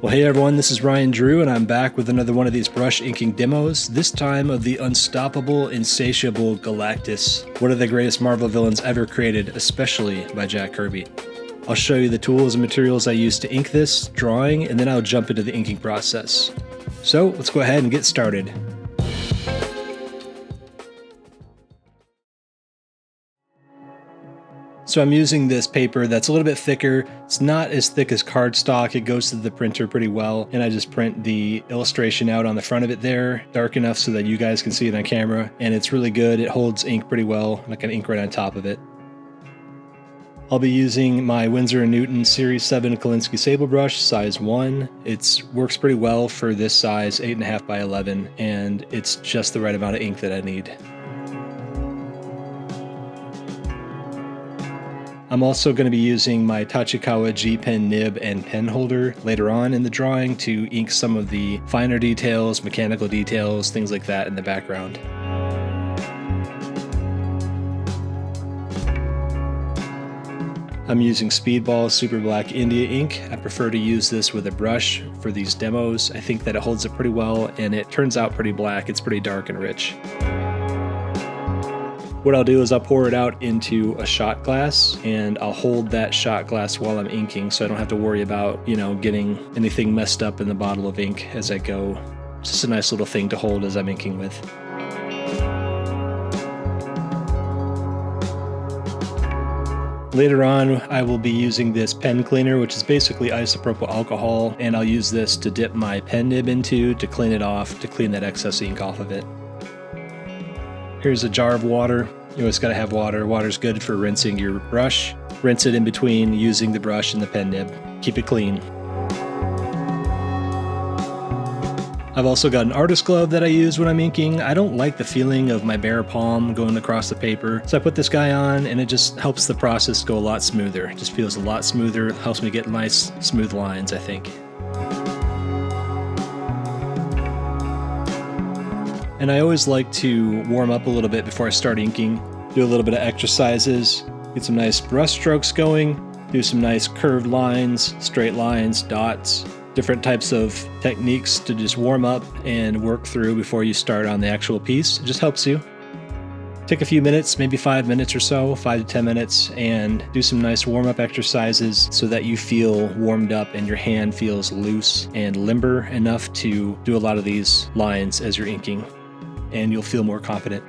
Well, hey everyone, this is Ryandrew, and I'm back with another one of these brush inking demos, this time of the unstoppable, insatiable Galactus, one of the greatest Marvel villains ever created, especially by Jack Kirby. I'll show you the tools and materials I used to ink this drawing, and then I'll jump into the inking process. So, let's go ahead and get started. So I'm using this paper that's a little bit thicker. It's not as thick as cardstock. It goes to the printer pretty well. And I just print the illustration out on the front of it there, dark enough so that you guys can see it on camera. And it's really good. It holds ink pretty well. And I can ink right on top of it. I'll be using my Winsor Newton Series 7 Kolinsky Sable brush, size 1. It works pretty well for this size, 8.5 by 11. And it's just the right amount of ink that I need. I'm also going to be using my Tachikawa G pen nib and pen holder later on in the drawing to ink some of the finer details, mechanical details, things like that in the background. I'm using Speedball Super Black India ink. I prefer to use this with a brush for these demos. I think that it holds it pretty well and it turns out pretty black. It's pretty dark and rich. What I'll do is I'll pour it out into a shot glass and I'll hold that shot glass while I'm inking so I don't have to worry about, getting anything messed up in the bottle of ink as I go. It's just a nice little thing to hold as I'm inking with. Later on, I will be using this pen cleaner, which is basically isopropyl alcohol, and I'll use this to dip my pen nib into to clean it off, to clean that excess ink off of it. Here's a jar of water. You always gotta have water. Water's good for rinsing your brush. Rinse it in between using the brush and the pen nib. Keep it clean. I've also got an artist glove that I use when I'm inking. I don't like the feeling of my bare palm going across the paper. So I put this guy on and it just helps the process go a lot smoother. It just feels a lot smoother. Helps me get nice, smooth lines, I think. And I always like to warm up a little bit before I start inking, do a little bit of exercises, get some nice brush strokes going, do some nice curved lines, straight lines, dots, different types of techniques to just warm up and work through before you start on the actual piece. It just helps you. Take a few minutes, maybe 5 minutes or so, 5 to 10 minutes, and do some nice warm-up exercises so that you feel warmed up and your hand feels loose and limber enough to do a lot of these lines as you're inking. And you'll feel more confident.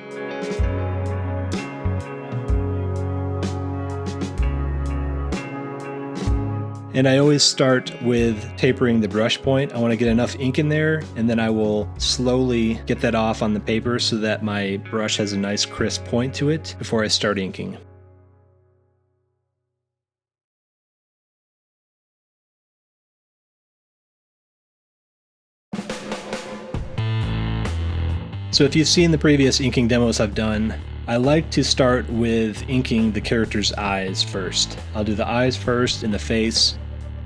And I always start with tapering the brush point. I want to get enough ink in there, and then I will slowly get that off on the paper so that my brush has a nice crisp point to it before I start inking. So if you've seen the previous inking demos I've done, I like to start with inking the character's eyes first. I'll do the eyes first and the face.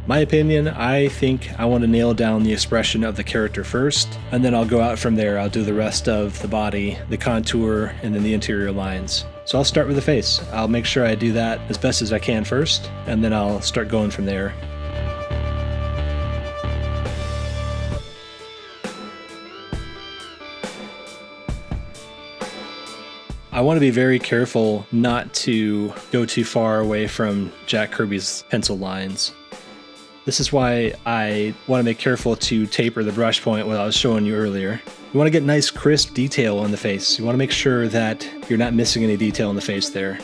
My opinion, I think I want to nail down the expression of the character first, and then I'll go out from there. I'll do the rest of the body, the contour, and then the interior lines. So I'll start with the face. I'll make sure I do that as best as I can first, and then I'll start going from there. I want to be very careful not to go too far away from Jack Kirby's pencil lines. This is why I want to make careful to taper the brush point, what I was showing you earlier. You want to get nice crisp detail on the face. You want to make sure that you're not missing any detail in the face there.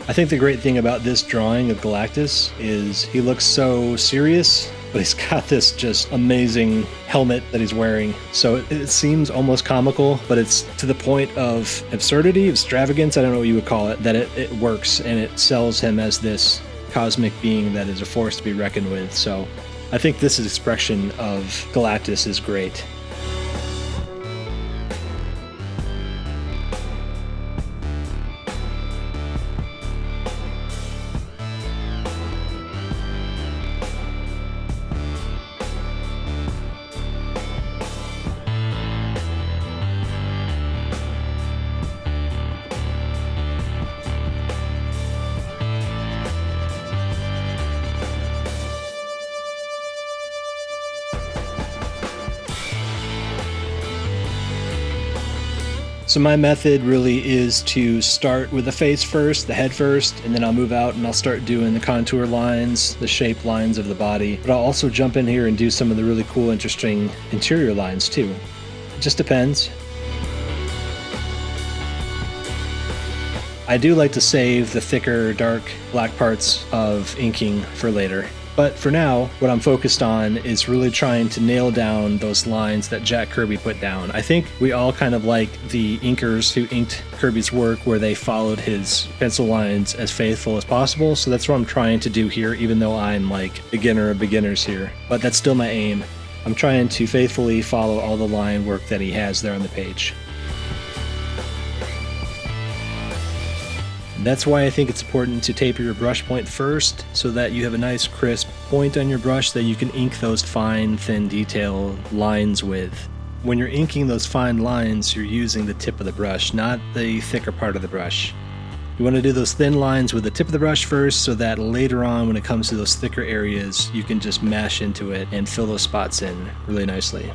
I think the great thing about this drawing of Galactus is he looks so serious, but he's got this just amazing helmet that he's wearing. So it seems almost comical, but it's to the point of absurdity, extravagance, I don't know what you would call it, that it works and it sells him as this cosmic being that is a force to be reckoned with. So I think this expression of Galactus is great. So my method really is to start with the face first, the head first, and then I'll move out and I'll start doing the contour lines, the shape lines of the body. But I'll also jump in here and do some of the really cool, interesting interior lines too. It just depends. I do like to save the thicker, dark, black parts of inking for later. But for now, what I'm focused on is really trying to nail down those lines that Jack Kirby put down. I think we all kind of like the inkers who inked Kirby's work where they followed his pencil lines as faithful as possible, so that's what I'm trying to do here, even though I'm like beginner of beginners here. But that's still my aim. I'm trying to faithfully follow all the line work that he has there on the page. That's why I think it's important to taper your brush point first so that you have a nice crisp point on your brush that you can ink those fine, thin detail lines with. When you're inking those fine lines, you're using the tip of the brush, not the thicker part of the brush. You want to do those thin lines with the tip of the brush first so that later on when it comes to those thicker areas, you can just mash into it and fill those spots in really nicely.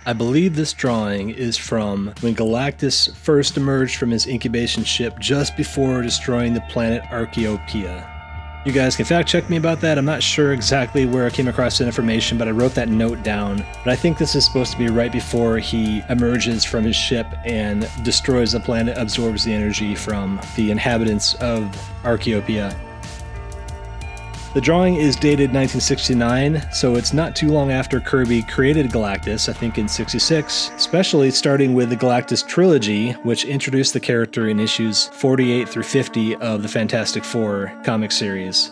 I believe this drawing is from when Galactus first emerged from his incubation ship just before destroying the planet Archaeopia. You guys can fact check me about that. I'm not sure exactly where I came across that information, but I wrote that note down. But I think this is supposed to be right before he emerges from his ship and destroys the planet, absorbs the energy from the inhabitants of Archaeopia. The drawing is dated 1969, so it's not too long after Kirby created Galactus, I think in '66, especially starting with the Galactus trilogy, which introduced the character in issues 48 through 50 of the Fantastic Four comic series.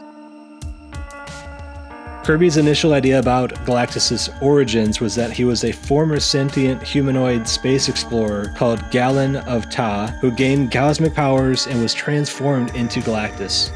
Kirby's initial idea about Galactus' origins was that he was a former sentient humanoid space explorer called Galen of Ta, who gained cosmic powers and was transformed into Galactus.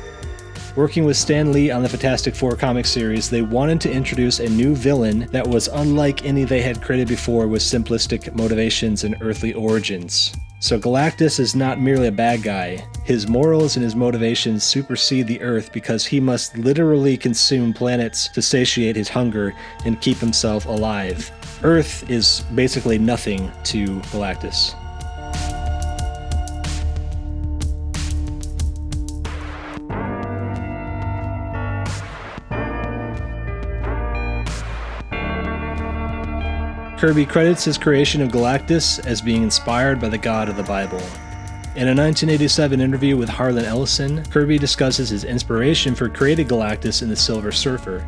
Working with Stan Lee on the Fantastic Four comic series, they wanted to introduce a new villain that was unlike any they had created before with simplistic motivations and earthly origins. So Galactus is not merely a bad guy. His morals and his motivations supersede the Earth because he must literally consume planets to satiate his hunger and keep himself alive. Earth is basically nothing to Galactus. Kirby credits his creation of Galactus as being inspired by the god of the Bible. In a 1987 interview with Harlan Ellison, Kirby discusses his inspiration for creating Galactus in the Silver Surfer.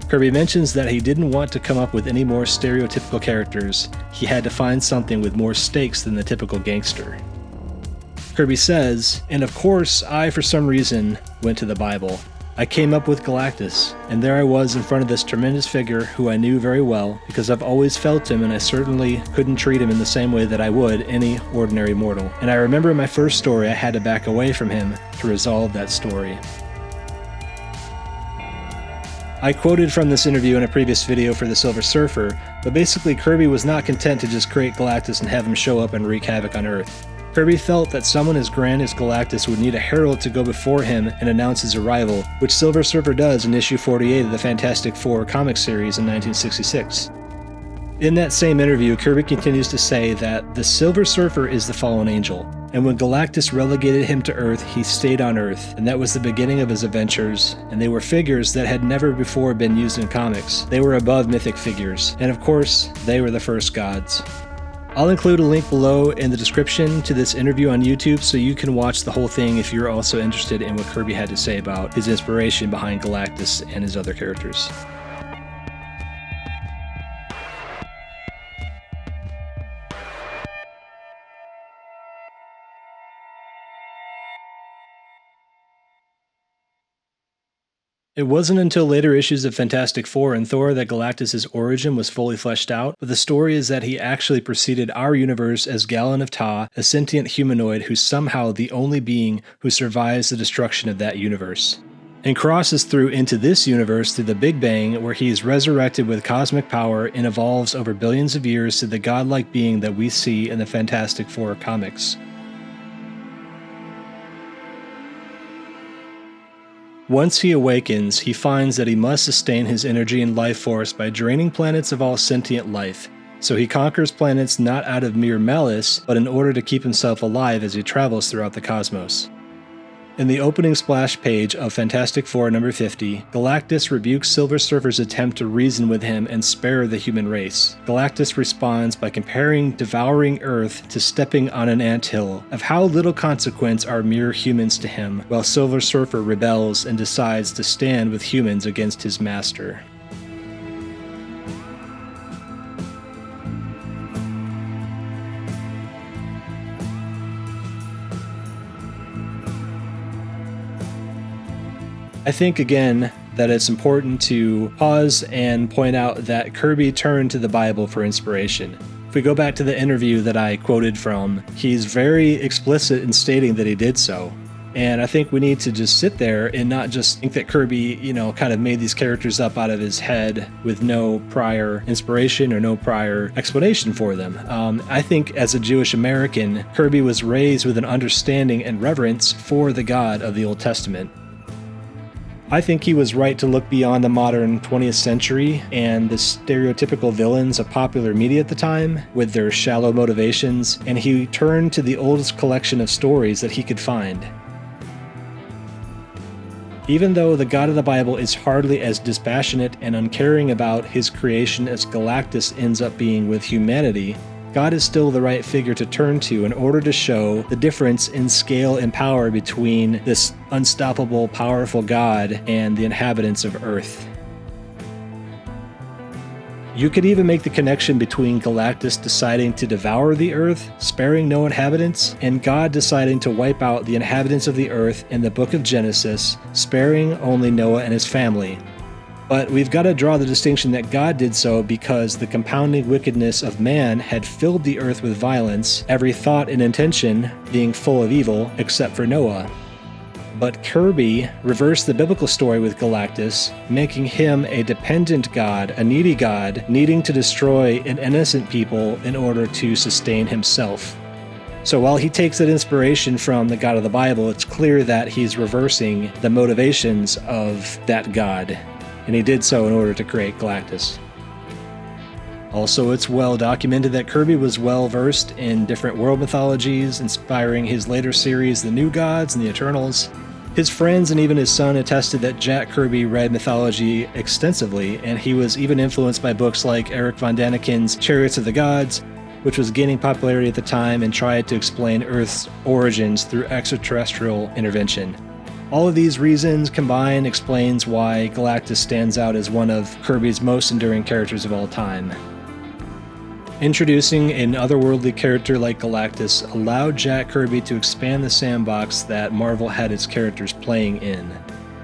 Kirby mentions that he didn't want to come up with any more stereotypical characters. He had to find something with more stakes than the typical gangster. Kirby says, "And of course, I, for some reason, went to the Bible. I came up with Galactus, and there I was in front of this tremendous figure who I knew very well because I've always felt him and I certainly couldn't treat him in the same way that I would any ordinary mortal. And I remember in my first story I had to back away from him to resolve that story." I quoted from this interview in a previous video for the Silver Surfer, but basically Kirby was not content to just create Galactus and have him show up and wreak havoc on Earth. Kirby felt that someone as grand as Galactus would need a herald to go before him and announce his arrival, which Silver Surfer does in issue 48 of the Fantastic Four comic series in 1966. In that same interview, Kirby continues to say that the Silver Surfer is the fallen angel, and when Galactus relegated him to Earth, he stayed on Earth, and that was the beginning of his adventures, and they were figures that had never before been used in comics. They were above mythic figures, and of course, they were the first gods. I'll include a link below in the description to this interview on YouTube so you can watch the whole thing if you're also interested in what Kirby had to say about his inspiration behind Galactus and his other characters. It wasn't until later issues of Fantastic Four and Thor that Galactus' origin was fully fleshed out, but the story is that he actually preceded our universe as Galen of Ta, a sentient humanoid who's somehow the only being who survives the destruction of that universe, and crosses through into this universe through the Big Bang, where he is resurrected with cosmic power and evolves over billions of years to the godlike being that we see in the Fantastic Four comics. Once he awakens, he finds that he must sustain his energy and life force by draining planets of all sentient life, so he conquers planets not out of mere malice, but in order to keep himself alive as he travels throughout the cosmos. In the opening splash page of Fantastic Four number 50, Galactus rebukes Silver Surfer's attempt to reason with him and spare the human race. Galactus responds by comparing devouring Earth to stepping on an anthill, of how little consequence are mere humans to him, while Silver Surfer rebels and decides to stand with humans against his master. I think, again, that it's important to pause and point out that Kirby turned to the Bible for inspiration. If we go back to the interview that I quoted from, he's very explicit in stating that he did so. And I think we need to just sit there and not just think that Kirby, kind of made these characters up out of his head with no prior inspiration or no prior explanation for them. I think as a Jewish American, Kirby was raised with an understanding and reverence for the God of the Old Testament. I think he was right to look beyond the modern 20th century and the stereotypical villains of popular media at the time with their shallow motivations, and he turned to the oldest collection of stories that he could find. Even though the God of the Bible is hardly as dispassionate and uncaring about his creation as Galactus ends up being with humanity, God is still the right figure to turn to in order to show the difference in scale and power between this unstoppable, powerful God and the inhabitants of Earth. You could even make the connection between Galactus deciding to devour the Earth, sparing no inhabitants, and God deciding to wipe out the inhabitants of the Earth in the book of Genesis, sparing only Noah and his family. But we've got to draw the distinction that God did so because the compounding wickedness of man had filled the earth with violence, every thought and intention being full of evil, except for Noah. But Kirby reversed the biblical story with Galactus, making him a dependent god, a needy god, needing to destroy an innocent people in order to sustain himself. So while he takes that inspiration from the God of the Bible, it's clear that he's reversing the motivations of that god. And he did so in order to create Galactus. Also, it's well documented that Kirby was well versed in different world mythologies, inspiring his later series, The New Gods and the Eternals. His friends and even his son attested that Jack Kirby read mythology extensively, and he was even influenced by books like Eric von Daniken's Chariots of the Gods, which was gaining popularity at the time and tried to explain Earth's origins through extraterrestrial intervention. All of these reasons combined explains why Galactus stands out as one of Kirby's most enduring characters of all time. Introducing an otherworldly character like Galactus allowed Jack Kirby to expand the sandbox that Marvel had its characters playing in.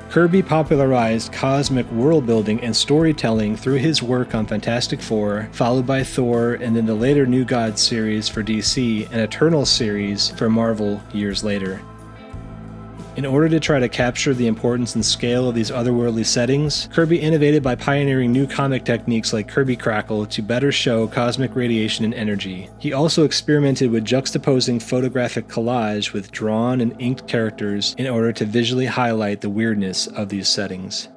Kirby popularized cosmic world-building and storytelling through his work on Fantastic Four, followed by Thor, and then the later New Gods series for DC and Eternals series for Marvel years later. In order to try to capture the importance and scale of these otherworldly settings, Kirby innovated by pioneering new comic techniques like Kirby Krackle to better show cosmic radiation and energy. He also experimented with juxtaposing photographic collage with drawn and inked characters in order to visually highlight the weirdness of these settings.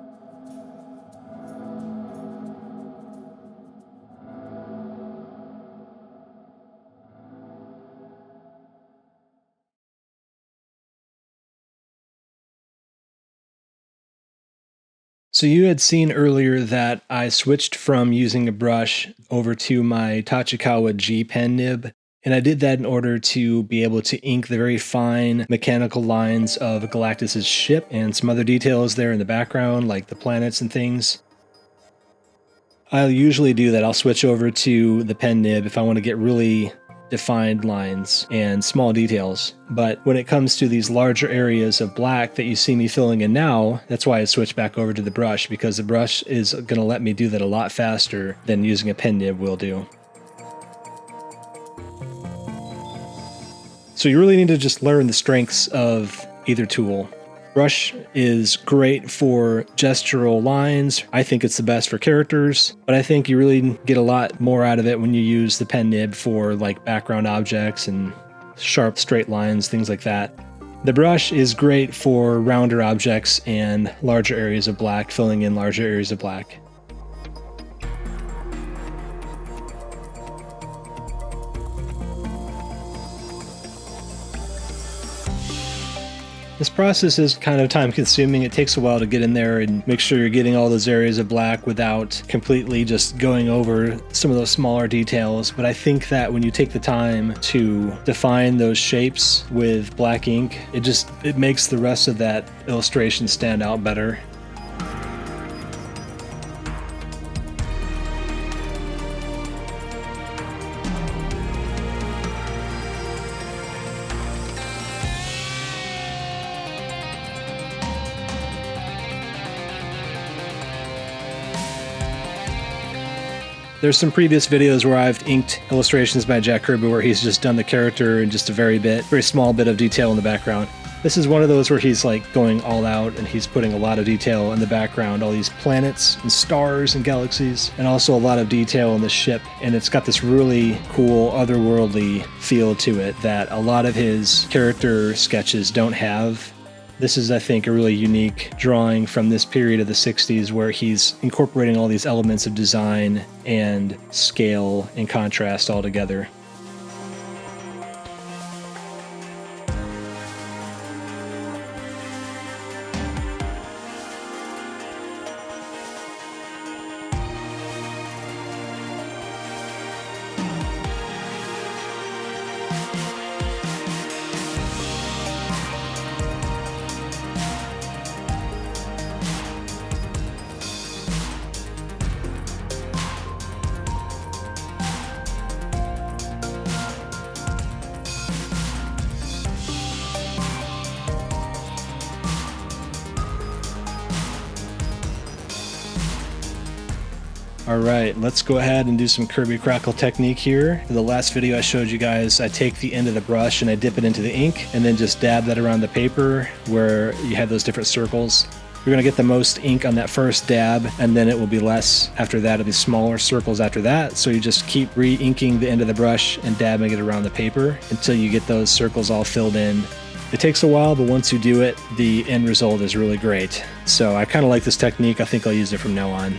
So you had seen earlier that I switched from using a brush over to my Tachikawa G pen nib, and I did that in order to be able to ink the very fine mechanical lines of Galactus' ship and some other details there in the background, like the planets and things. I'll usually do that. I'll switch over to the pen nib if I want to get really defined lines and small details. But when it comes to these larger areas of black that you see me filling in now, that's why I switched back over to the brush, because the brush is going to let me do that a lot faster than using a pen nib will do. So you really need to just learn the strengths of either tool. Brush is great for gestural lines. I think it's the best for characters, but I think you really get a lot more out of it when you use the pen nib for like background objects and sharp straight lines, things like that. The brush is great for rounder objects and larger areas of black, filling in larger areas of black. This process is kind of time consuming. It takes a while to get in there and make sure you're getting all those areas of black without completely just going over some of those smaller details. But I think that when you take the time to define those shapes with black ink, it makes the rest of that illustration stand out better. There's some previous videos where I've inked illustrations by Jack Kirby where he's just done the character and just a very small bit of detail in the background. This is one of those where he's like going all out and he's putting a lot of detail in the background, all these planets and stars and galaxies, and also a lot of detail in the ship. And it's got this really cool otherworldly feel to it that a lot of his character sketches don't have. This is, I think, a really unique drawing from this period of the 60s where he's incorporating all these elements of design and scale and contrast all together. Alright, let's go ahead and do some Kirby Krackle technique here. In the last video I showed you guys, I take the end of the brush and I dip it into the ink and then just dab that around the paper where you have those different circles. You're going to get the most ink on that first dab, and then it will be less after that. It'll be smaller circles after that, so you just keep re-inking the end of the brush and dabbing it around the paper until you get those circles all filled in. It takes a while, but once you do it, the end result is really great. So I kind of like this technique. I think I'll use it from now on.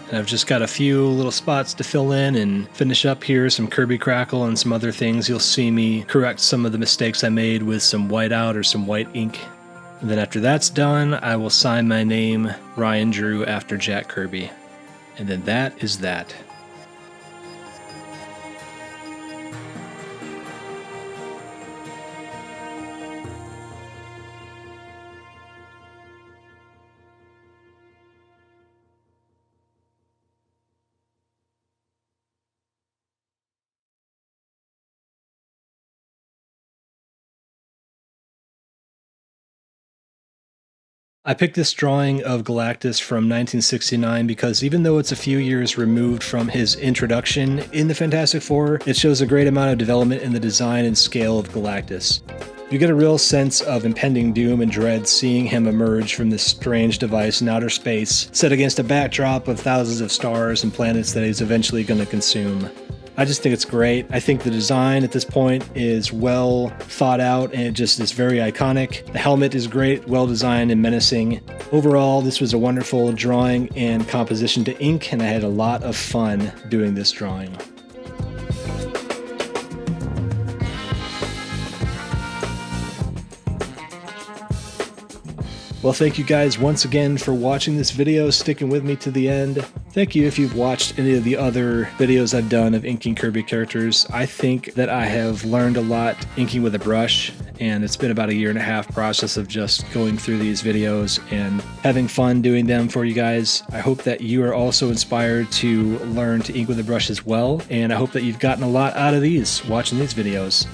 And I've just got a few little spots to fill in and finish up here, some Kirby Krackle and some other things. You'll see me correct some of the mistakes I made with some whiteout or some white ink. And then after that's done, I will sign my name, Ryandrew, after Jack Kirby. And then that is that. I picked this drawing of Galactus from 1969 because even though it's a few years removed from his introduction in the Fantastic Four, it shows a great amount of development in the design and scale of Galactus. You get a real sense of impending doom and dread seeing him emerge from this strange device in outer space, set against a backdrop of thousands of stars and planets that he's eventually going to consume. I just think it's great. I think the design at this point is well thought out and it just is very iconic. The helmet is great, well designed and menacing. Overall, this was a wonderful drawing and composition to ink, and I had a lot of fun doing this drawing. Well, thank you guys once again for watching this video, sticking with me to the end. Thank you if you've watched any of the other videos I've done of inking Kirby characters. I think that I have learned a lot inking with a brush, and it's been about a 1.5 year process of just going through these videos and having fun doing them for you guys. I hope that you are also inspired to learn to ink with a brush as well, and I hope that you've gotten a lot out of these watching these videos.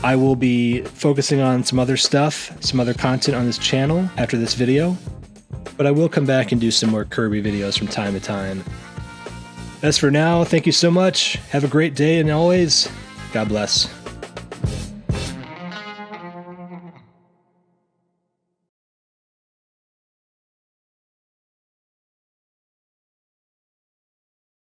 I will be focusing on some other stuff, some other content on this channel after this video, but I will come back and do some more Kirby videos from time to time. As for now, thank you so much. Have a great day, and always, God bless.